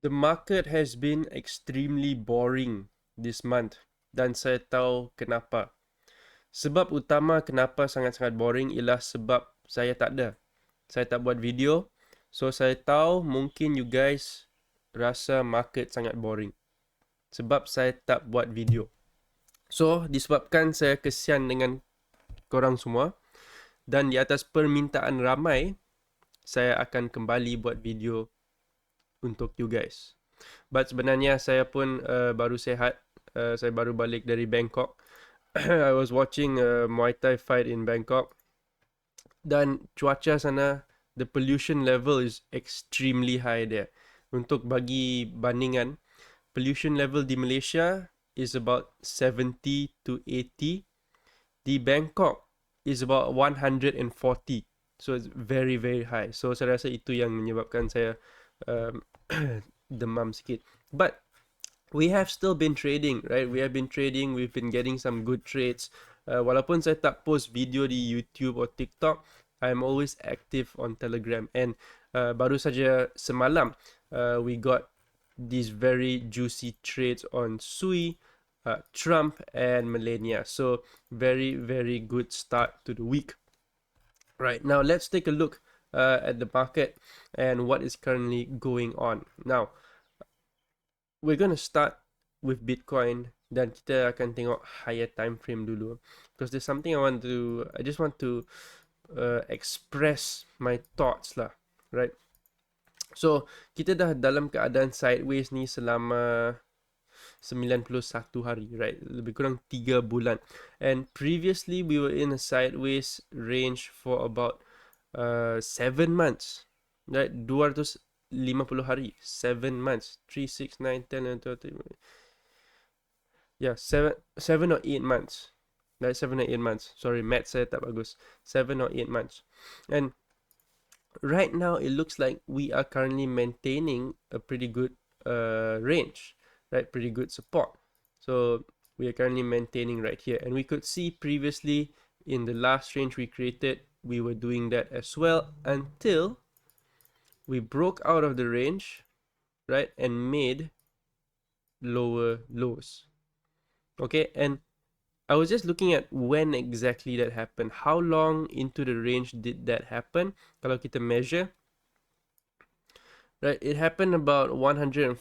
The market has been extremely boring this month dan saya tahu kenapa. Sebab utama kenapa sangat-sangat boring ialah sebab saya tak ada. Saya tak buat video. So saya tahu mungkin you guys rasa market sangat boring. Sebab saya tak buat video. So disebabkan saya kesian dengan korang semua dan di atas permintaan ramai, saya akan kembali buat video untuk you guys. But sebenarnya saya pun baru sehat. Saya baru balik dari Bangkok. I was watching a Muay Thai fight in Bangkok. Dan cuaca sana, the pollution level is extremely high there. Untuk bagi bandingan, pollution level di Malaysia is about 70 to 80. Di Bangkok is about 140. So it's very very high. So saya rasa itu yang menyebabkan saya demam sikit. But we have still been trading, right? We have been trading, we've been getting some good trades. Walaupun saya tak post video di YouTube or TikTok, I'm always active on Telegram. And baru saja semalam, we got these very juicy trades on Sui, Trump, and Melania. So very, very good start to the week. Right, now let's take a look at the market and what is currently going on. Now, we're gonna start with Bitcoin dan kita akan tengok higher time frame dulu because there's something I just want to express my thoughts lah, right? So kita dah dalam keadaan sideways ni selama 91 hari, right? Lebih kurang 3 bulan. And previously we were in a sideways range for about 7 months, right? 250 hari, 7 months, 3, 6, 9, 10, 11, 12, yeah, 7 or 8 months. Right, 7 or 8 months. Sorry, math saya tak bagus. 7 or 8 months. And right now it looks like we are currently maintaining a pretty good range, right? Pretty good support. So we are currently maintaining right here. And we could see previously in the last range we created, we were doing that as well until we broke out of the range, right? And made lower lows. Okay, and I was just looking at when exactly that happened. How long into the range did that happen? Kalau kita measure, right, it happened about 140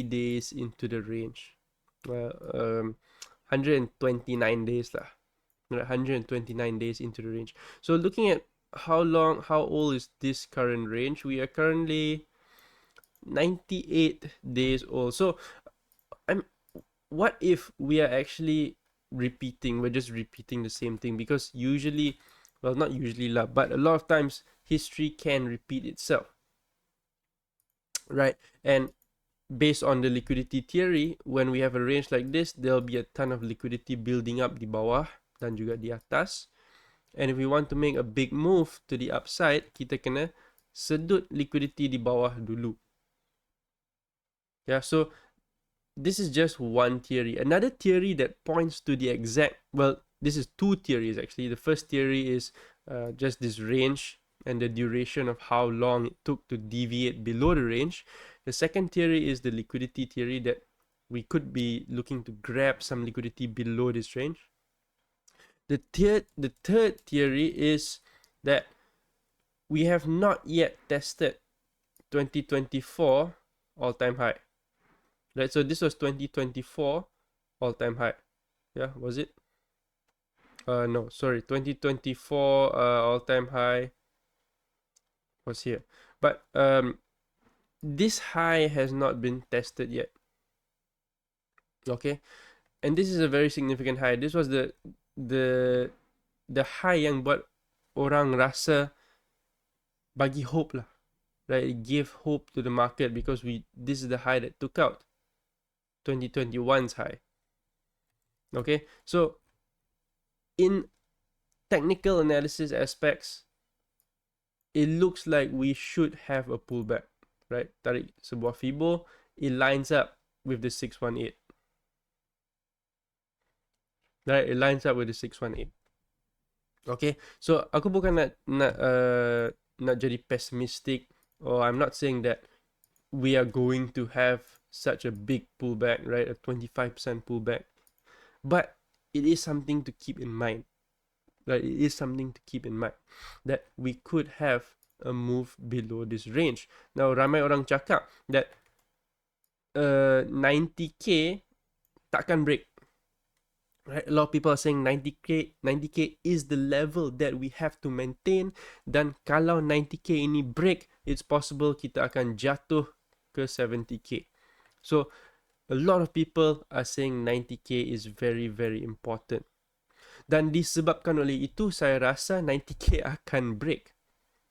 days into the range. 129 days lah. 129 days into the range. So looking at how old is this current range? We are currently 98 days old. So what if we are actually we're just repeating the same thing? Because usually, well, not usually lah, but a lot of times history can repeat itself, right? And based on the liquidity theory, when we have a range like this, there'll be a ton of liquidity building up di bawah dan juga di atas. And if we want to make a big move to the upside, kita kena sedut liquidity di bawah dulu. Yeah, so this is just one theory. Another theory that points to the exact, well, this is two theories actually. The first theory is just this range and the duration of how long it took to deviate below the range. The second theory is the liquidity theory, that we could be looking to grab some liquidity below this range. The third theory is that we have not yet tested 2024 all-time high. Right, so this was 2024 all-time high. Yeah, was it? No, sorry, 2024 all-time high was here. But this high has not been tested yet. Okay, and this is a very significant high. This was the high yang buat orang rasa bagi hope lah, right? It gave hope to the market because this is the high that took out 2021's high. Okay, so in technical analysis aspects, it looks like we should have a pullback, right? Tarik sebuah Fibo, it lines up with the 618. Right, it lines up with the 618. Okay, so aku bukan nak jadi pessimistic, or I'm not saying that we are going to have such a big pullback, right? A 25% pullback. But it is something to keep in mind, right? It is something to keep in mind that we could have a move below this range. Now, ramai orang cakap that 90k takkan break. Right? A lot of people are saying 90k is the level that we have to maintain, dan kalau 90k ini break, it's possible kita akan jatuh ke 70k. So a lot of people are saying 90k is very very important. Dan disebabkan oleh itu, saya rasa 90k akan break,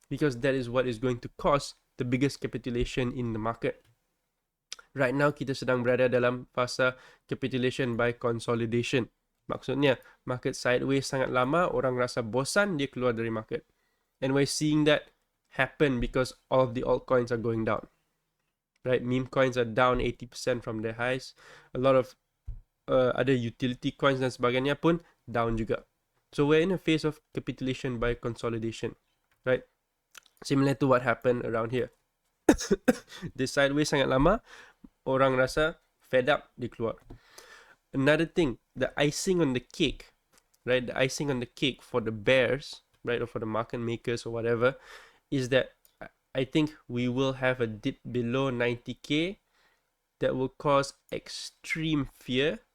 because that is what is going to cause the biggest capitulation in the market. Right now kita sedang berada dalam fasa capitulation by consolidation. Maksudnya market sideways sangat lama, orang rasa bosan, dia keluar dari market. And we're seeing that happen because all of the altcoins are going down. Right, meme coins are down 80% from their highs. A lot of other utility coins dan sebagainya pun down juga. So we're in a phase of capitulation by consolidation, right? Similar to what happened around here. This sideways sangat lama, orang rasa fed up, dia keluar. Another thing, the icing on the cake, right? The icing on the cake for the bears, right, or for the market makers or whatever, is that I think we will have a dip below 90k that will cause extreme fear.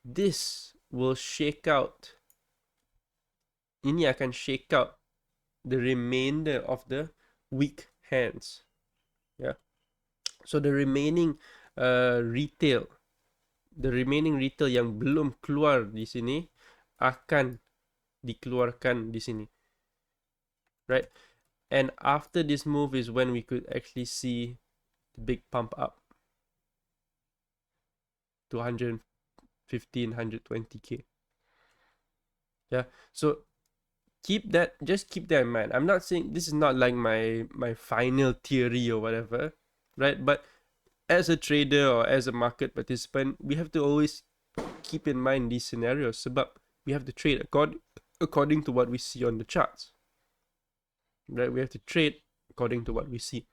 This will shake out. Ini akan shake out the remainder of the weak hands. Yeah. So the remaining retail yang belum keluar di sini akan dikeluarkan di sini, right? And after this move is when we could actually see the big pump up to 115, 120k. Yeah, so just keep that in mind. I'm not saying this is not like my final theory or whatever, right? But as a trader or as a market participant, we have to always keep in mind these scenarios, sebab we have to trade according to what we see on the charts, right? We have to trade according to what we see.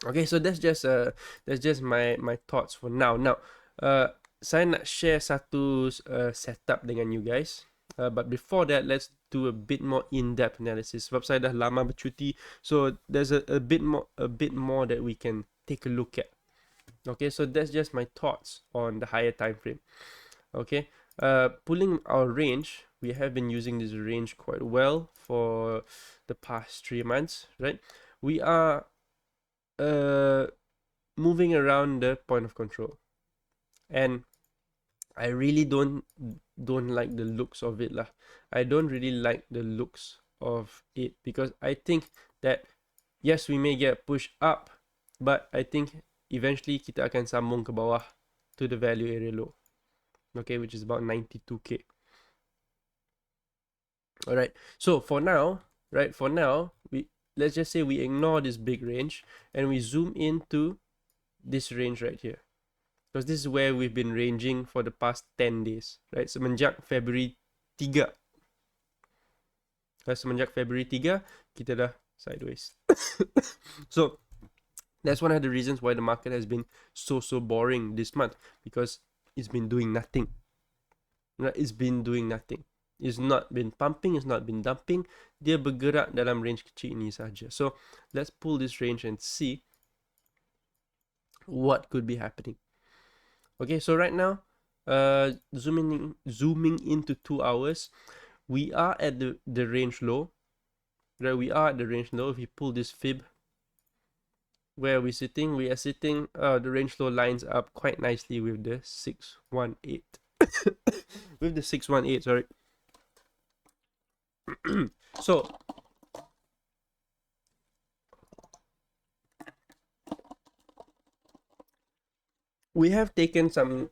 Okay, so that's just my thoughts for now. Now, saya nak share satu setup dengan you guys. But before that, let's do a bit more in-depth analysis. Sebab saya dah lama bercuti, so there's a bit more that we can take a look at. Okay, so that's just my thoughts on the higher time frame. Okay, pulling our range, we have been using this range quite well for the past 3 months, right? We are moving around the point of control, and I really don't like the looks of it lah. I don't really like the looks of it, because I think that yes, we may get pushed up, but I think eventually kita akan sambung ke bawah to the value area low, okay, which is about 92k. Alright, so for now, let's just say we ignore this big range and we zoom into this range right here, because this is where we've been ranging for the past 10 days, right? Semenjak February 3, kita dah sideways. So that's one of the reasons why the market has been so boring this month, because it's been doing nothing. Right? It's been doing nothing. It's not been pumping, it's not been dumping. Dia bergerak dalam range kecil ini saja. So let's pull this range and see what could be happening. Okay, so right now, zooming into 2 hours, we are at the range low. Right, we are at the range low. If you pull this fib, where are we sitting? We are sitting, the range low lines up quite nicely with the 618. With the 618, sorry. So we have taken some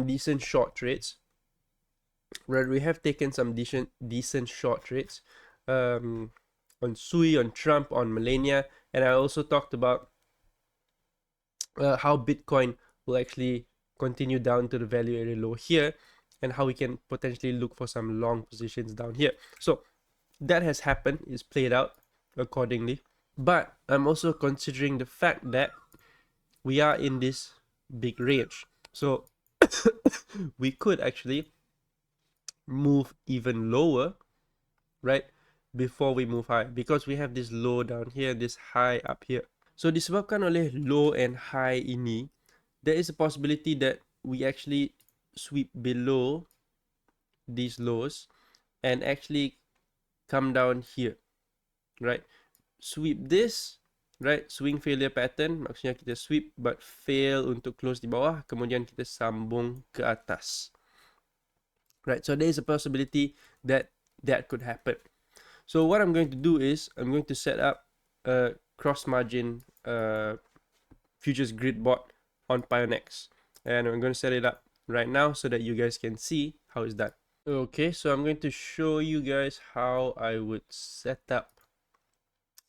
decent short trades, right? We have taken some decent short trades on Sui, on Trump, on Millennia, and I also talked about how Bitcoin will actually continue down to the value area low here, and how we can potentially look for some long positions down here. So that has happened, is played out accordingly. But I'm also considering the fact that we are in this big range. So we could actually move even lower, right, before we move high, because we have this low down here, this high up here. So disebabkan oleh low and high ini, there is a possibility that we actually sweep below these lows and actually come down here, right? Sweep this, right? Swing failure pattern, maksudnya kita sweep but fail untuk close di bawah, kemudian kita sambung ke atas, right? So there is a possibility that that could happen. So what I'm going to do is I'm going to set up a cross margin futures grid bot on Pionex, and I'm going to set it up right now so that you guys can see how it's done. Okay, so I'm going to show you guys how I would set up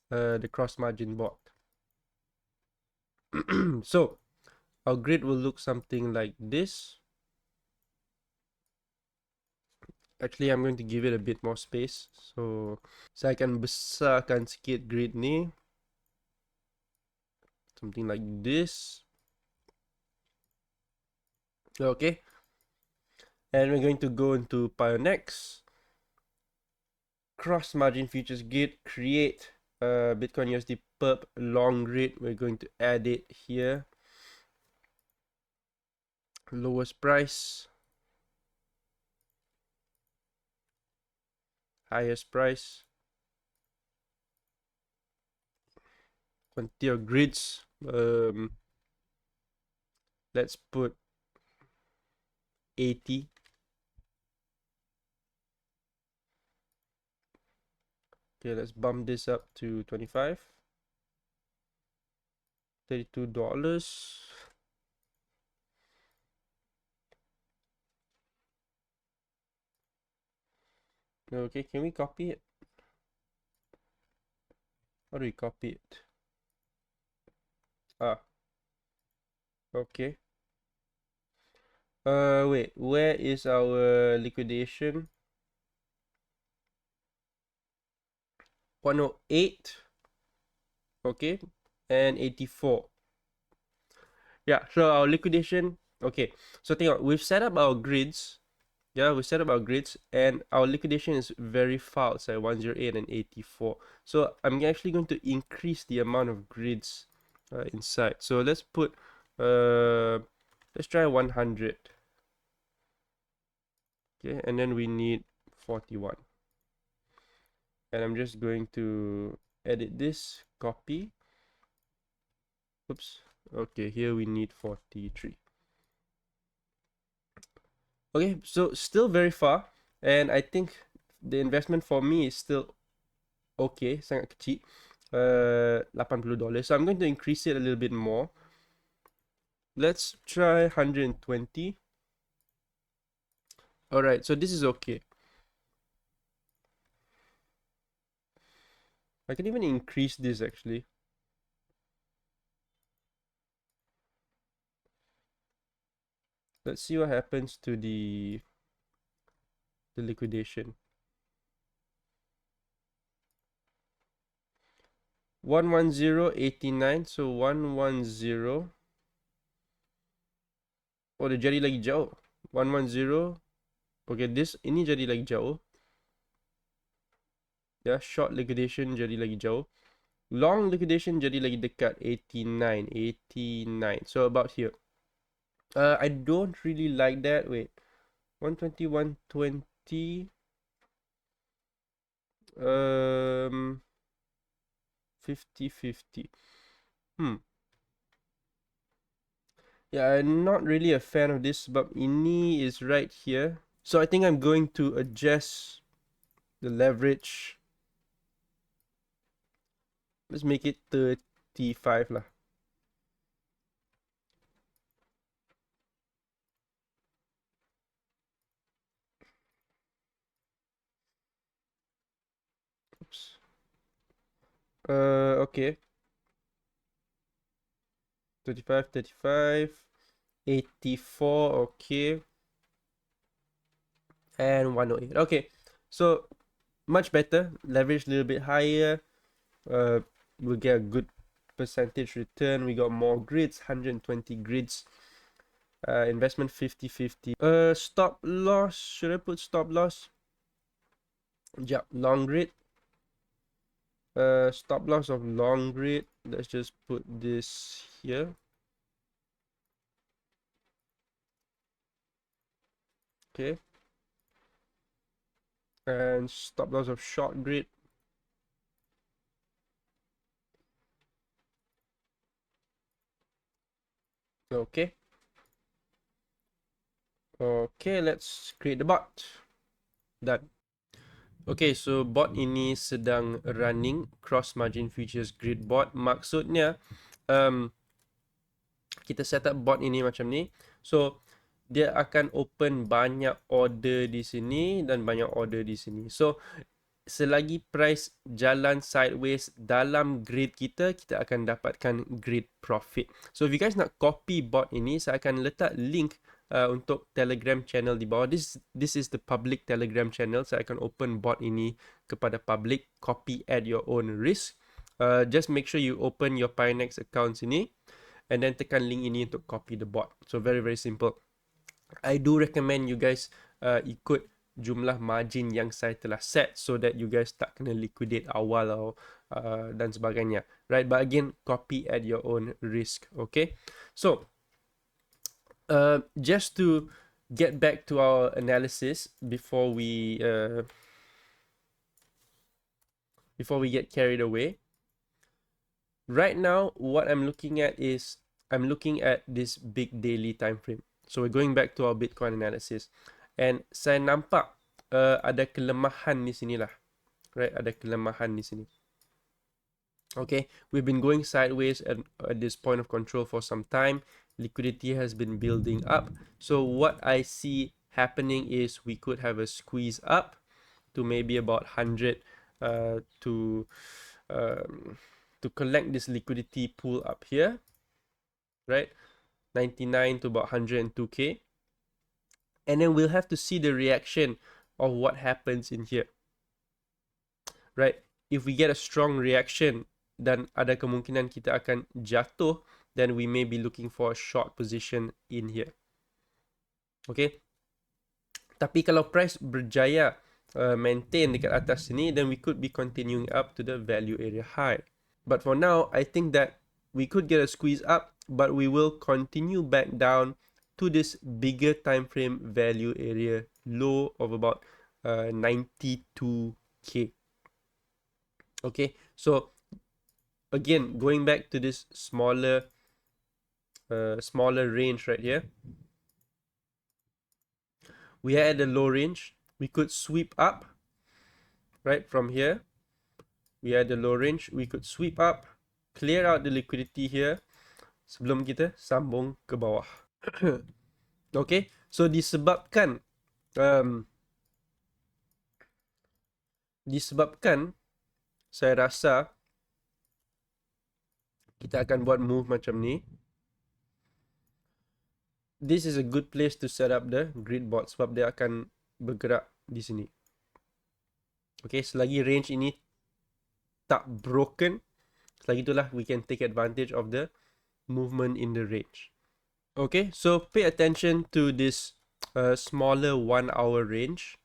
the cross margin bot. So our grid will look something like this. Actually, I'm going to give it a bit more space, so saya akan besarkan sikit grid ni, something like this. Okay, and we're going to go into Pionex, cross margin futures grid, create Bitcoin USD perp long grid. We're going to add it here, lowest price, highest price, quantity of grids. Let's put 80. Okay, let's bump this up to 25. $32. Okay, can we copy it? How do we copy it? Ah, okay. Wait, where is our liquidation? 108. Okay, and 84. Yeah, so our liquidation. Okay, so tengok, we've set up our grids. Yeah, we set up our grids, and our liquidation is very far outside 108 and 84. So I'm actually going to increase the amount of grids inside. So let's put, let's try 100. Okay, and then we need 41. And I'm just going to edit this, copy. Oops. Okay, here we need 43. Okay, so still very far, and I think the investment for me is still okay, sangat kecil. $80. So I'm going to increase it a little bit more. Let's try 120. Alright, so this is okay. I can even increase this actually. Let's see what happens to the liquidation. 110.89, so 110. Oh, dia jadi lagi jauh. 110. Okay, ini jadi lagi jauh. Ya, short liquidation jadi lagi jauh. Long liquidation jadi lagi dekat, 89, 89. So about here. I don't really like that. Wait, 120, 120. 50, 50. Yeah, I'm not really a fan of this, but ini is right here. So I think I'm going to adjust the leverage. Let's make it 35 lah. Oops. Okay. 35, 35. 84, okay. And 108. Okay. So much better. Leverage a little bit higher. We'll get a good percentage return. We got more grids, 120 grids. Investment 50-50. Stop loss. Should I put stop loss? Yeah, long grid. Stop loss of long grid. Let's just put this here. Okay. And stop loss of short grid. Okay. Okay, let's create the bot. Done. Okay, so bot ini sedang running cross margin futures grid bot. Maksudnya kita set up bot ini macam ni. So dia akan open banyak order di sini dan banyak order di sini. So selagi price jalan sideways dalam grid kita, kita akan dapatkan grid profit. So if you guys nak copy bot ini, saya akan letak link untuk Telegram channel di bawah. This is the public Telegram channel. Saya akan open bot ini kepada public. Copy at your own risk. Just make sure you open your Pinex account sini, and then tekan link ini untuk copy the bot. So very simple. I do recommend you guys ikut jumlah margin yang saya telah set so that you guys tak kena liquidate awal dan sebagainya, right? But again, copy at your own risk. Okay, so just to get back to our analysis before we get carried away. Right now, what I'm looking at is I'm looking at this big daily time frame. So we're going back to our Bitcoin analysis. And saya nampak ada kelemahan di sini lah. Right, ada kelemahan di sini. Okay, we've been going sideways at this point of control for some time. Liquidity has been building up. So what I see happening is we could have a squeeze up to maybe about 100 to collect this liquidity pool up here. Right, 99 to about 102k. And then we'll have to see the reaction of what happens in here. Right, if we get a strong reaction dan ada kemungkinan kita akan jatuh, then we may be looking for a short position in here. Okay, tapi kalau price berjaya maintain dekat atas sini, then we could be continuing up to the value area high. But for now, I think that we could get a squeeze up, but we will continue back down to this bigger time frame value area low of about 92k. Okay, so again, going back to this smaller range right here, we are at the low range. We could sweep up right from here. We are at the low range. We could sweep up, clear out the liquidity here sebelum kita sambung ke bawah. Okay, so disebabkan saya rasa kita akan buat move macam ni. This is a good place to set up the grid bot sebab dia akan bergerak di sini. Okay, selagi range ini tak broken, selagi itulah we can take advantage of the movement in the range. Okay, so pay attention to this smaller 1 hour range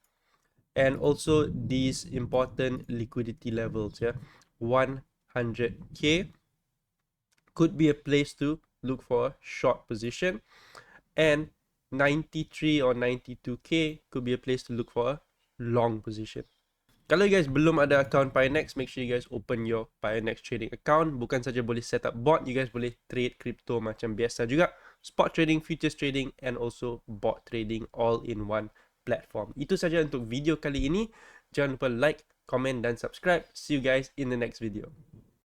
and also these important liquidity levels. Yeah, 100k could be a place to look for a short position, and 93 or 92k could be a place to look for a long position. Kalau you guys belum ada account Pinex, make sure you guys open your Pinex trading account. Bukan saja boleh set up bot, you guys boleh trade crypto macam biasa juga. Spot trading, futures trading, and also bot trading all in one platform. Itu saja untuk video kali ini. Jangan lupa like, comment, dan subscribe. See you guys in the next video.